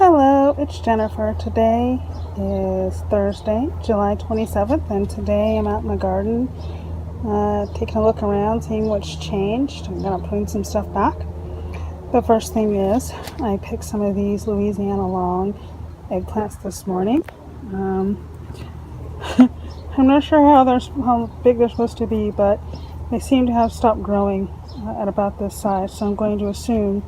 Hello, it's Jennifer. Today is Thursday, July 27th, and today I'm out in the garden taking a look around, seeing what's changed. I'm going to put some stuff back. The first thing is I picked some of these Louisiana long eggplants this morning. I'm not sure how big they're supposed to be, but they seem to have stopped growing at about this size, so I'm going to assume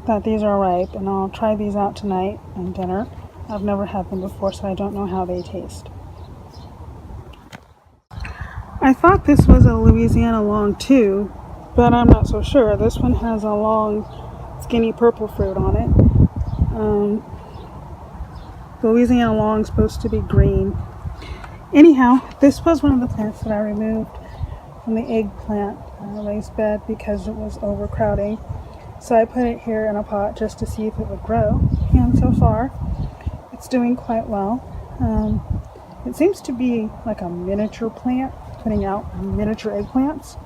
that these are ripe, and I'll try these out tonight and dinner. I've never had them before, so I don't know how they taste. I thought this was a Louisiana long too, but I'm not so sure. This one has a long, skinny purple fruit on it. The Louisiana long is supposed to be green. Anyhow, this was one of the plants that I removed from the eggplant raised bed because it was overcrowding. So I put it here in a pot just to see if it would grow, and so far it's doing quite well. It seems to be like a miniature plant, putting out miniature eggplants,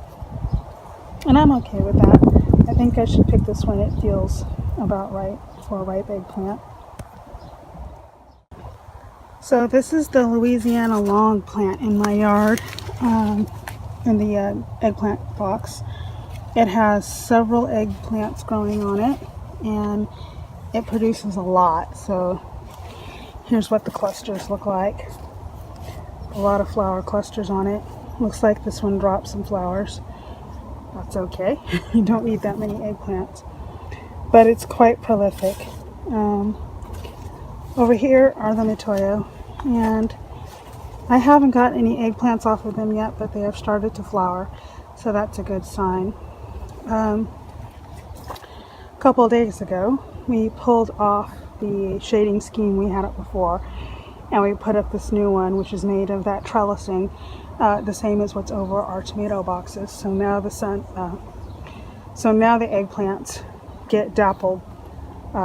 and I'm okay with that. I think I should pick this one. It feels about right for a ripe eggplant. So this is the Louisiana long plant in my yard, in the eggplant box. It has several eggplants growing on it, and it produces a lot. So here's what the clusters look like. A lot of flower clusters on it. Looks like this one dropped some flowers. That's okay. You don't need that many eggplants. But it's quite prolific. Over here are the Mitoyo, and I haven't got any eggplants off of them yet, but they have started to flower, so that's a good sign. A couple of days ago, we pulled off the shading scheme we had up before, and we put up this new one, which is made of that trellising, the same as what's over our tomato boxes. So now the eggplants get dappled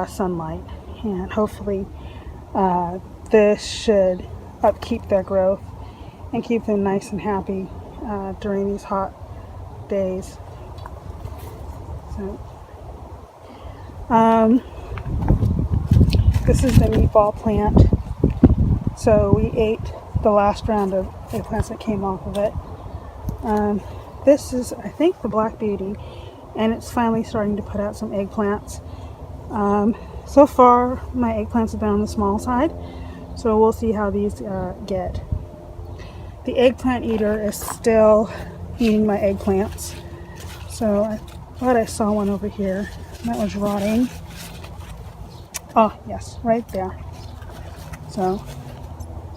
sunlight, and hopefully this should upkeep their growth and keep them nice and happy during these hot days. This is the meatball plant. So we ate the last round of eggplants that came off of it. This is, I think, the Black Beauty, and it's finally starting to put out some eggplants. So far, my eggplants have been on the small side, so we'll see how these get. The Eggplant Eater is still eating my eggplants. So I thought I saw one over here that was rotting. Oh, yes, right there. So,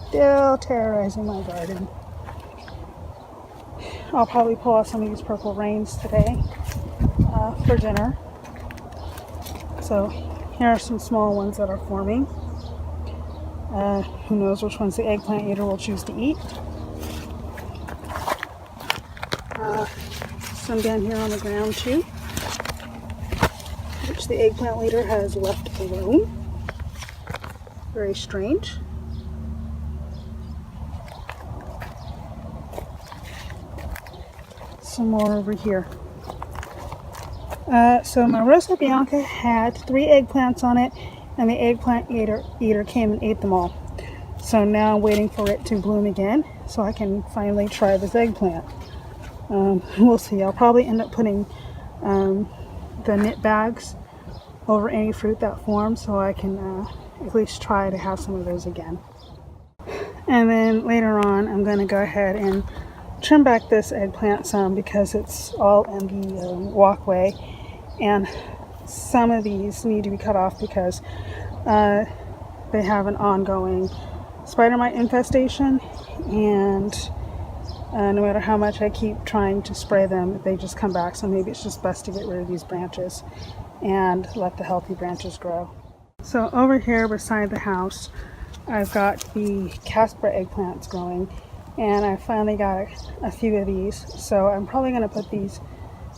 still terrorizing my garden. I'll probably pull out some of these purple rains today for dinner. So, here are some small ones that are forming. Who knows which ones the Eggplant Eater will choose to eat. Some down here on the ground too, which the Eggplant Eater has left alone. Very strange. Some more over here. So my Rosa Bianca had 3 eggplants on it, and the Eggplant Eater came and ate them all. So now I'm waiting for it to bloom again so I can finally try this eggplant. We'll see. I'll probably end up putting the knit bags over any fruit that forms, so I can at least try to have some of those again. And then later on, I'm going to go ahead and trim back this eggplant some because it's all in the walkway, and some of these need to be cut off because they have an ongoing spider mite infestation, and no matter how much I keep trying to spray them, they just come back. So maybe it's just best to get rid of these branches and let the healthy branches grow. So over here beside the house, I've got the Casper eggplants growing, and I finally got a few of these. So I'm probably going to put these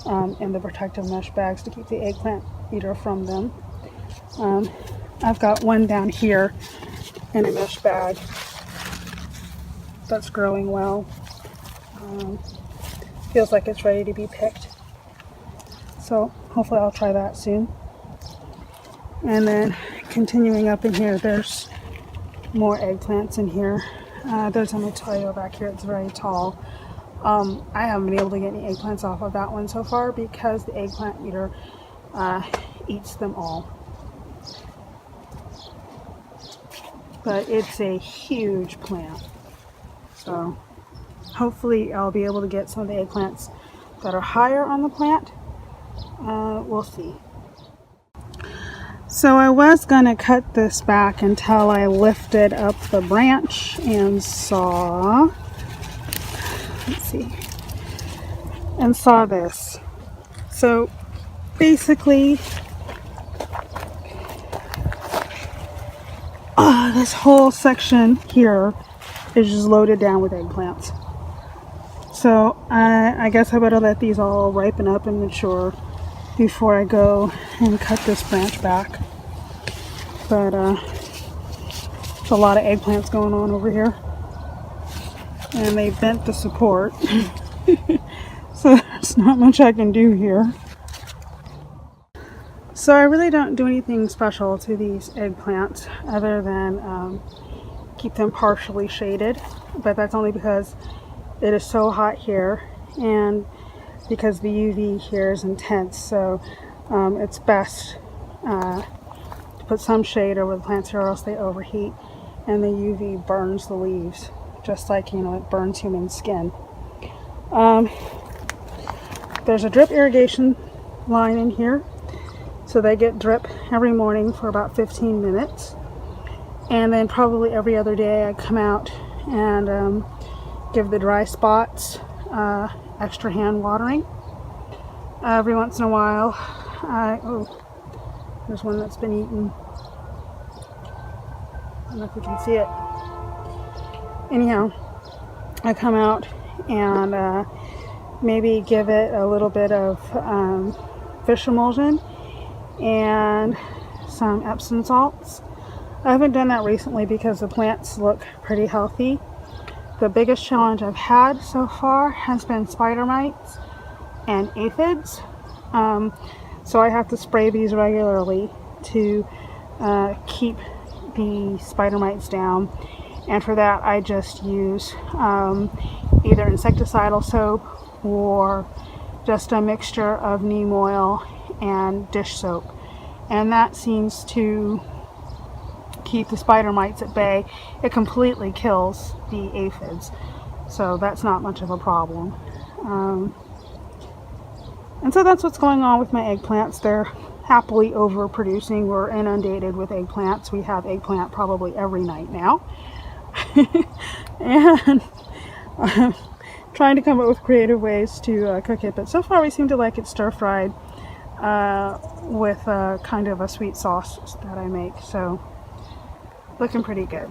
in the protective mesh bags to keep the Eggplant Eater from them. I've got one down here in a mesh bag that's growing well. Feels like it's ready to be picked. So hopefully I'll try that soon. And then continuing up in here, there's more eggplants in here. There's a Mitoyo back here. It's very tall. I haven't been able to get any eggplants off of that one so far because the Eggplant Eater eats them all. But it's a huge plant. So hopefully I'll be able to get some of the eggplants that are higher on the plant. We'll see. So I was going to cut this back until I lifted up the branch and saw, let's see, and saw this. So basically, this whole section here is just loaded down with eggplants. So I guess I better let these all ripen up and mature before I go and cut this branch back. But there's a lot of eggplants going on over here, and they bent the support. So there's not much I can do here. So I really don't do anything special to these eggplants other than keep them partially shaded, but that's only because it is so hot here and because the UV here is intense. So it's best to put some shade over the plants here or else they overheat, and the UV burns the leaves just like, it burns human skin. There's a drip irrigation line in here, so they get drip every morning for about 15 minutes, and then probably every other day I come out and give the dry spots extra hand watering. Every once in a while, there's one that's been eaten. I don't know if you can see it. Anyhow, I come out and maybe give it a little bit of fish emulsion and some Epsom salts. I haven't done that recently because the plants look pretty healthy. The biggest challenge I've had so far has been spider mites and aphids. So I have to spray these regularly to keep the spider mites down. And for that I just use either insecticidal soap or just a mixture of neem oil and dish soap. And that seems to keep the spider mites at bay. It completely kills the aphids, so that's not much of a problem. And so that's what's going on with my eggplants. They're happily overproducing. We're inundated with eggplants. We have eggplant probably every night now. And I'm trying to come up with creative ways to cook it, but so far we seem to like it stir-fried with kind of a sweet sauce that I make, so looking pretty good.